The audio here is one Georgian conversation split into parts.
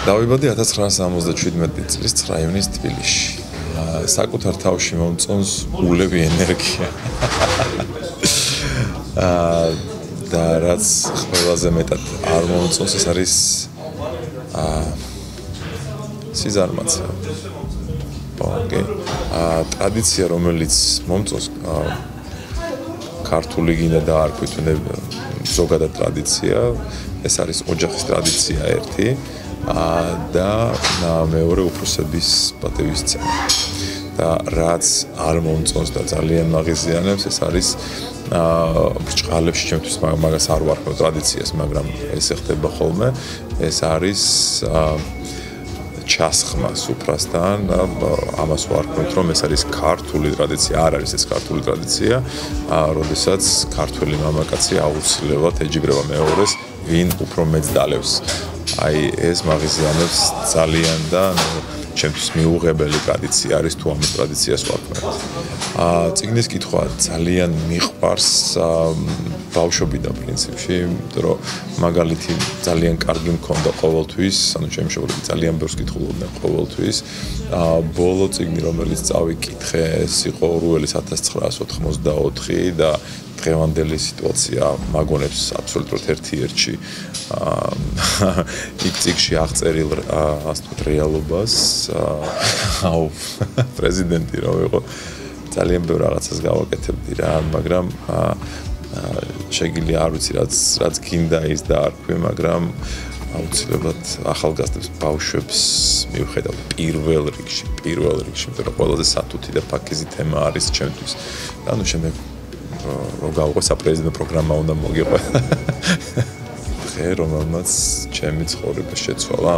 დავიბადე 1977 წლის 9 ივნის თბილისში. საკუთარ თავში მომწონს ულევი ენერგია. და რაც ყველაზე მეტად არ მომწონს, ეს არის სიზარმაცე. ბოლგე. ტრადიცია, რომელიც მომწონს ქართული გინდა და არ ქვით ზოგადად ტრადიცია, ეს არის ოჯახის ტრადიცია ერთი და მეორე უფროსების პატივისცემა. და რაც არ მომწონს და ძალიან მაღიზიანებს, ეს არის ბრჭყალებში ჩემთვის მაგას არ ვარქმევ ტრადიციას, მაგრამ ეს ხდება ხოლმე, ეს არის ჩასხმა სუფრასთან, ამას ვარქმევთ, რომ ეს არის ქართული ტრადიცია, არ არის ეს ქართული ტრადიცია, როდესაც ქართველი მამაკაცი აუცილებლად ეჯიბრება მეორეს, ვინ უფრო მეტს დალევს. აი ეს მაღიზიანებს ძალიან და ჩემთვის მიუღებელი ტრადიცია არის თუ ამის ტრადიციას ვარქმევთ. წიგნის კითხვა ძალიან მიყვარს ბავშვობიდან პრინციპში, იმიტომ რომ მაგალითი ძალიან კარგი მქონდა ყოველთვის, ანუ ჩემი მშობლები ძალიან ბევრს კითხულობდნენ ყოველთვის. ბოლო წიგნი, რომელიც წავიკითხე, ეს იყო ორუელის 1984 და დღევანდელი სიტუაცია მაგონებს აბსოლუტურად ერთ-ერთში იქ წიგნში აღწერილ რეალობას პრეზიდენტი რომ იყო ძალიან ბევრ რაღაცას გავაკეთებდი რა, მაგრამ შეგვიძლია არ ვიცი რაც გინდა ის და არ ქვი, მაგრამ აუცილებლად ახალგაზრდებს ბავშვებს მივხედავ პირველ რიგში, იმიტომ რომ ყველაზე სათუთი და ფაქიზი თემა არის ჩემთვის. ანუ შემდეგ რომ გავყო საპრეზიდენტო პროგრამა უნდა მოგიყვა. ხე რომელმაც ჩემი ცხოვრება შეცვალა.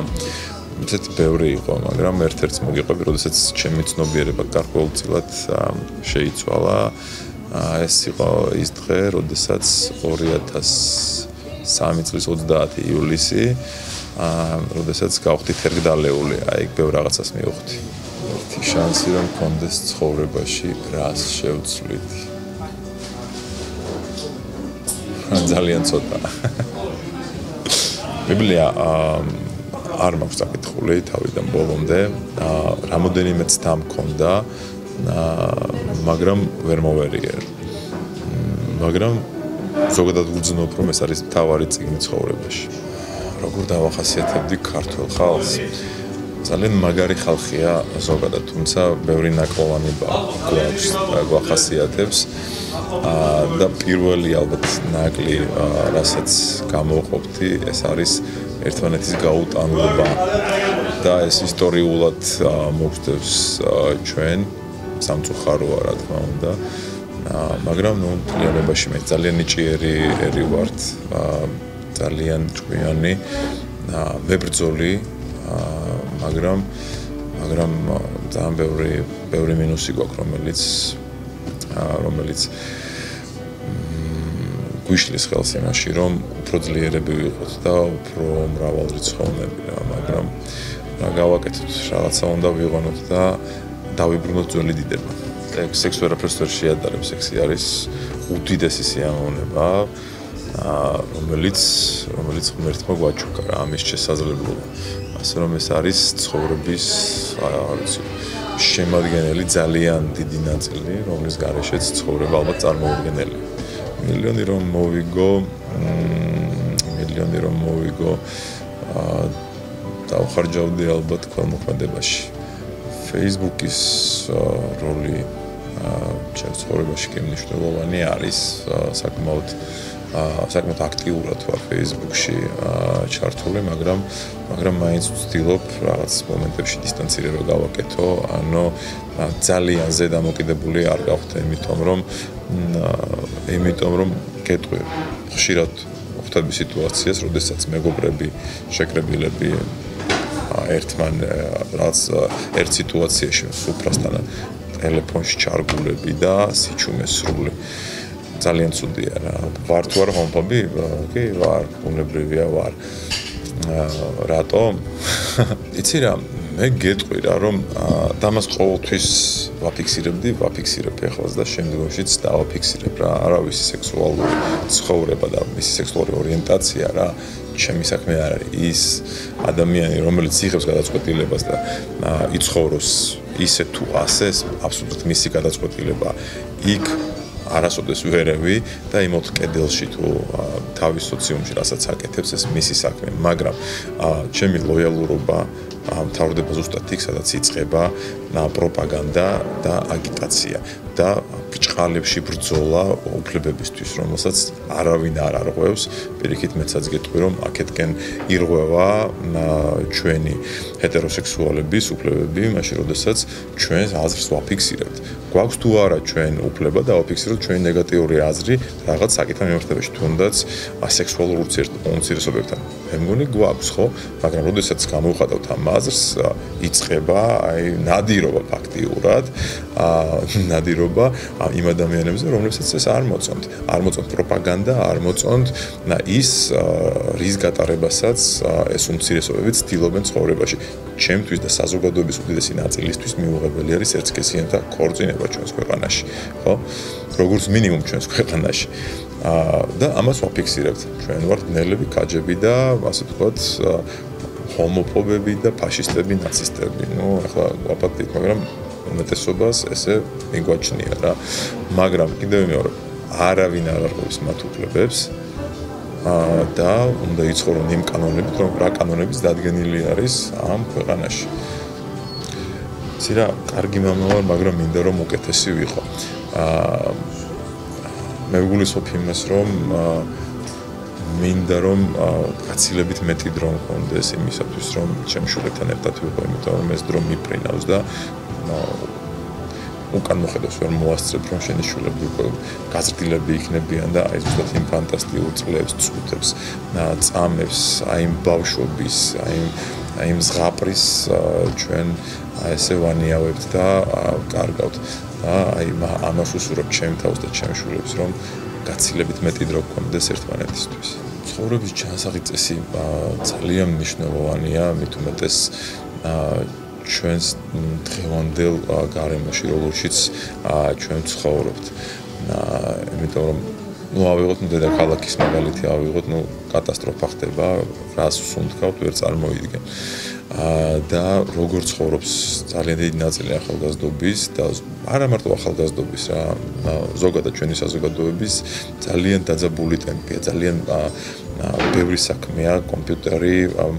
ესეთი ბევრი იყო, მაგრამ ერთ-ერთს მოგიყვები, როდესაც ჩემი ცნობიერება გარკვეულწილად შეიცვალა. ეს იყო ის დღე, როდესაც 2003 წლის 30 ივლისი, როდესაც გავხდი თერგდალეული, აი იქ ბევრ რაღაცას მივხვდი. ერთი შანსი რომ მქონდეს ცხოვრებაში რას შევცვლით. ძალიან ცოტა. ბიბლია არ მაქვს საკითხული თავიდან ბოლომდე, რამოდენიმე ცდა მქონდა, მაგრამ ვერ მოვერიერ. მაგრამ ზოგადად ვუძნობ, რომ ეს არის მთავარი წიგნი ცხოვრებაში. როგორ დავახასიათებდი ქართველ ხალხს? ძალიან მაგარი ხალხია ზოგადად, თუმცა ბევრი ნაკლოვანება გვაქვს და გვახასიათებს. და პირველი ალბათ ნაკლი, რასაც გამოვყოფდი, ეს არის ერთმანეთის გაუტანლობა და ეს ისტორიულად მოგვწევს ჩვენ სამწუხაროა რა თქმა უნდა, მაგრამ მთლიანობაში მე ძალიან ნიჭიერი ვართ, ძალიან ჭკვიანი, მებრძოლი, მაგრამ ძალიან ბევრი მინუსი გვაქვს, რომელიც გვიშლის ხელს იმაში, რომ უფრო ძლიერები ვიყოთ და უფრო მრავალრიცხოვნები რა, მაგრამ რა გავაკეთოთ, რაღაცა უნდა ვიღონოთ და დავიბრუნოთ ძველი დიდება. სექს ვერაფერს ვერ შეადარებს, სექსი არის უდიდესი სიამოვნება, რომელიც ღმერთმა გვაჩუქა რა, ამის შესაძლებლობა. ასე რომ ეს არის ცხოვრების, არ ვიცი, შემადგენელი ძალიან დიდი ნაწილი, რომლის გარეშეც ცხოვრება ალბათ წარმოუდგენელია. მილიონი რომ მოვიგო, დავხარჯავდი ალბათ ქველმოქმედებაში. Facebook-ის როლი ჩემს ცხოვრებაში კი მნიშვნელოვანი არის, საკმაოდ აქტიურად ვარ Facebook-ში ჩართული, მაგრამ მაინც ვცდილობ რაღაც მომენტებში დისტანცირება გავაკეთო, ანუ ძალიან ზედამოკიდებული არ გავხდე, იმიტომ რომ გეტყვი ხშირად ხვდები სიტუაციას, როდესაც მეგობრები, შეკრებილები ერთ სიტუაციაში სუფრასთან ტელეფონში ჩარგულები და სიჩუმე სრული. ძალიან ცუდია რა. ვარ თუ არა ჰომოფობი? კი, ვარ, უნებრივია ვარ. რატომ? იცი რა, მე გეტყვი რა, რომ დამას ყოველთვის ვაფიქსირებ ეხლაც და შემდგომშიც დავაფიქსირებ რა, არავის სექსუალური ცხოვრება და მისი სექსუალური ორიენტაცია რა, ჩემი საქმე არ არის ის ადამიანი რომელიც იღებს გადაწყვეტილებას და იცხოვროს ისე თუ ასე აბსოლუტურად მისი გადაწყვეტილება იქ არასოდეს ვერევი და იმოთ კედელში თუ თავის სოციუმში რასაც აკეთებს ეს მისი საქმე მაგრამ ჩემი ლოიალურობა მთავრდება ზუსტად იქ სადაც იწყება პროპაგანდა და აგიტაცია და ბრჭყალებში ბრძოლა უფლებებისთვის რომელსაც არავინ არ არღვევს პირიქით მეცაც გეტყვი რომ აქეთკენ ირღვევა ჩვენი ჰეტეროსექსუალების უფლებები მაშინ როდესაც ჩვენ აზრს ვაფიქსირებთ გვაქვს თუ არა ჩვენ უფლება და ვაფიქსიროთ ჩვენი ნეგატიური აზრი რაღაც საკითხთან მიმართებაში თუნდაც ასექსუალურ უმცირესობებთან მე მგონი გვაქვს ხო მაგრამ როდესაც გამოვხატავთ ამ აზრს იწყება აი ნადირობა ფაქტიურად ნადირობა იმ ადამიანებზე რომლებსაც ეს არ მოწონთ პროპაგანდა არ მოწონთ ის რის გატარებასაც ეს უმცირესობები ცდილობენ ცხოვრებაში ჩემთვის და საზოგადოების უდიდესი ნაწილისთვის მიუღებელი არის ერთსქესიანთა ქორწინება ჩვენს ქვეყანაში ხო როგორც მინიმუმ ჩვენს ქვეყანაში და ამას ვაფიქსირებთ ჩვენ ვართ ნელები კაჯები და ასე ვთქვათ ჰომოფობები და ფაშისტები ნაცისტები ნუ ახლა ვაპატით მაგრამ უმეტესობას ესე მიგვაჩნია რა მაგრამ კიდევ მეორე არავინ არ არღვევს მათ უფლებებს და უნდა იცხოვრონ იმ კანონებით რომ რა კანონებიც დადგენილი არის ამ ქვეყანაში ცირა კარგი მამა ვარ მაგრამ მინდა რომ უკეთესი ვიყო მე ვგულისხმობ იმას რომ მინდა რომ გაცილებით მეტი დრო მქონდეს იმისათვის რომ ჩემ შვილებთან ერთად ვიყო იმიტომ რომ ეს დრო მიფრინავს და უკან მოხედავს ვერ მოასწრებ რომ შენი შვილები უკვე გაზრდილები იქნებიან და აი ზუსტად იმ ფანტასტიკურ წლებს წუთებს წამებს აი იმ ბავშვობის აი იმ ზღაპრის ჩვენ ესე ვანიავებთ და კარგავთ და აი ამას უსურვებ ჩემ თავს და ჩემ შვილებს რომ გაცილებით მეტი დრო გქონდეს ერთმანეთისთვის ცხოვრების ჯანსაღი წესი ძალიან მნიშვნელოვანია მით უმეტეს ჩვენს დღევანდელ გარემოში როგორშიც ჩვენ ცხოვრობთ იმიტომ რომ ნუ ავიღოთ დედაქალაქის მაგალითი ავიღოთ ნუ კატასტროფა ხდება რას ვსუნთქავთ ვერ წარმოიდგენ და როგორ ცხოვრობს ძალიან დიდი ნაწილი ახალგაზრდობის და არა მარტო ახალგაზრდობის რა ზოგადად ჩვენი საზოგადოების ძალიან დაძაბული ტემპია ძალიან ბევრი საქმეა კომპიუტერი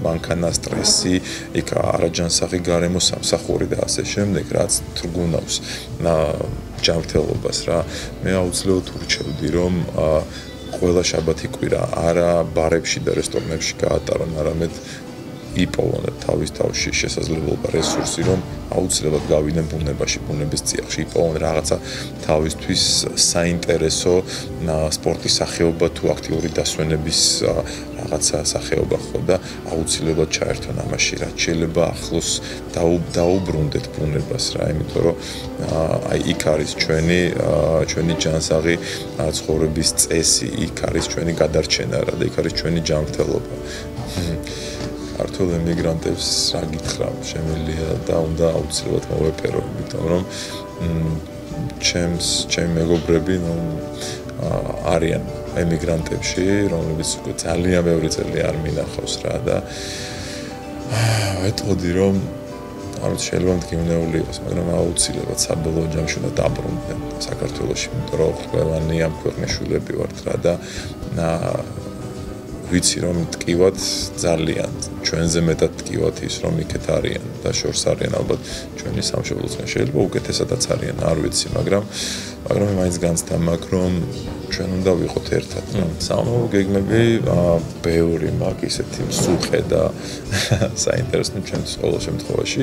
მანქანა სტრესი იქ არაჯანსაღი გარემო სამსახური და ასე შემდეგ რაც თრგუნავს ჯანმრთელობას რა მე აუცილებლად ურჩევდი რომ ყველა შაბათი კვირა არა ბარებში და რესტორნებში გაატარონ არამედ იპოვონ თავის თავში შესაძლებლობა რესურსი რომ აუცილებლად გავიდნენ ბუნებაში ბუნების წიაღში იპოვონ რაღაცა თავისთვის საინტერესო სპორტის სახეობა თუ აქტიური დასვენების რაღაცა სახეობა ხო და აუცილებლად ჩაერთონ ამაში რაც შეიძლება ახლოს დაუბრუნდეთ ბუნებას რა იმიტომ რომ აი იქ არის ჩვენი ჯანსაღი ცხოვრების წესი იქ არის ჩვენი გადარჩენა რა და იქ არის ჩვენი ჯანმრთელობა ქართულ ემიგრანტებს რა გითხრა შემიძლია და უნდა აუცილებლად მოვეპერო იმიტომ რომ ჩემი მეგობრები არიან ემიგრანტებში რომლებიც უკვე ძალიან ბევრი წელი არ მინახავს რა და ვეტყოდი რომ არც შეიძლება მდგომნეული იყოს მაგრამ აუცილებლად საბოლოო ჯამში უნდა დაბრუნდნენ საქართველოში იმიტომ რომ ყველანი ამ ქვეყნის შვილები ვართ რა და ვიცი რომ ტკივათ ძალიან ჩვენზე მეტად ტკივათ ის რომ იქეთ არიან და შორს არიან ალბათ ჩვენი სამშობლოსგან შეიძლება უკეთესადაც არიან არ ვიცი მაგრამ მაინც განცდა მაგ რომ ჩვენ უნდა ვიყოთ ერთად სამომავლო გეგმები ბევრი მაქვს ისეთი მსუხე და საინტერესო ჩემთვის ყოველ შემთხვევაში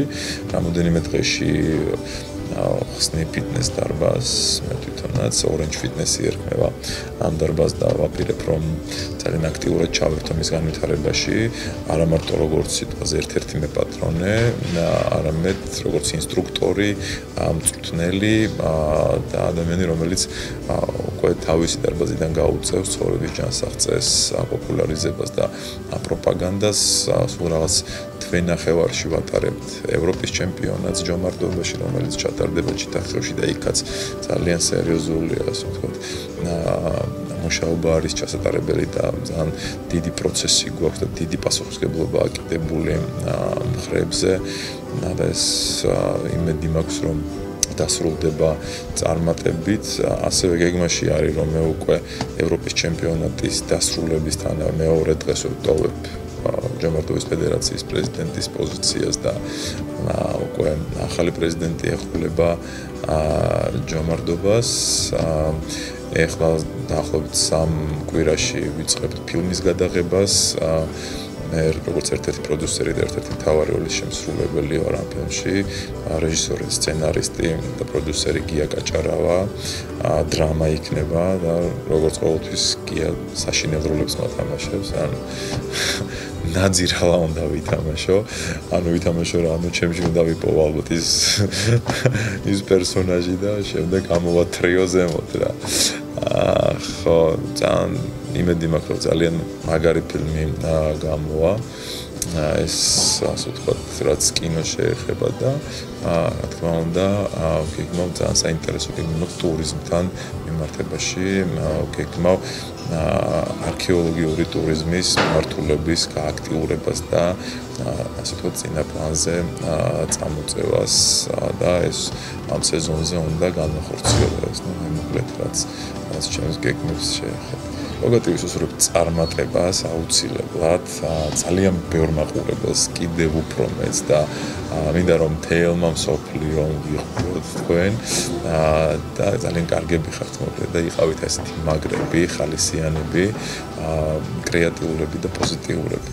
რამოდენიმე დღეში ხსნი ფიტნეს დარბაზს მე თვითონაც Orange Fitness-ი ერქმევა ამ დარბაზს და ვაპირებ რომ ძალიან აქტიურად ჩავერთო მის განვითარებაში არა მარტო როგორც სიტყვაზე ერთ-ერთი მე პატრონე არამედ როგორც ინსტრუქტორი მწვრთნელი და ადამიანი რომელიც უკვე თავისი დარბაზიდან გაუწევს ცხოვრების ჯანსაღ წესს პოპულარიზებას და პროპაგანდას სულ რაღაც თვენახევარში ვატარებთ ევროპის ჩემპიონატს ჯომარდობაში რომელიც ჩატარდება ჩიტახევში და იქაც ძალიან სერიოზულია ასე ვთქვათ მუშაობა არის ჩასატარებელი და ძალიან დიდი პროცესი გვაქვს და დიდი პასუხისმგებლობა აკიდებული მხრებზე. და ეს იმედი მაქვს, რომ დასრულდება წარმატებით. ასევე გეგმაში არის, რომ მე უკვე ევროპის ჩემპიონატის დასრულებისთან მეორე დღეს ვტოვებ ჯამარდობის ფედერაციის პრეზიდენტის პოზიციას და უკვე ახალი პრეზიდენტი ეხულება ჯამარდობას. ეხლა დაახლოებით 3 კვირაში ვიწყებთ ფილმის გადაღებას. მე როგორც ერთ-ერთი პროდიუსერი და ერთ-ერთი მთავარი როლის შემსრულებელი ვარ ამ ფილმში, რეჟისორი, სცენარისტი და პროდიუსერი გია კაჭარავა. დრამა იქნება და როგორც ყოველთვის გია საშინელ როლებს მოთამაშებს. ანუ ნაძირალა უნდა ვითამაშო. ანუ ვითამაშო რა, ანუ ჩემში უნდა ვიპოვო ალბათ ის პერსონაჟი და შემდეგ ამოვა ტრიო ზემოთ რა. ხო, ძალიან იმედი მაქვს, რომ ძალიან მაგარი ფილმი გამოვა. ეს ასე ვთქვათ, რაც კინო შეეხება და რა თქმა უნდა, გეგმავ ძალიან საინტერესო გეგმავ ტურიზმთან მიმართებაში, გეგმავ არქეოლოგიური ტურიზმის მიმართულების გააქტიურებას და ასე ვთქვათ, წინა პლანზე წამოწევას და ეს ამ სეზონზე უნდა განახორციელოს. მოკლედ რაც ჩემს გეგმებს შეეხება. ლოგოტიპის უსურვებ წარმატებას აუცილებლად, ძალიან ბევრ მაყურებელს კიდევ უფრო მეც და მინდა რომ თელმა მსოფლიო ვიღოთ თქვენ და ძალიან კარგები ხართ მოკლედ და იყავით ასეთი მაგრები, ხალისიანები, კრეატიულები და პოზიტიურები.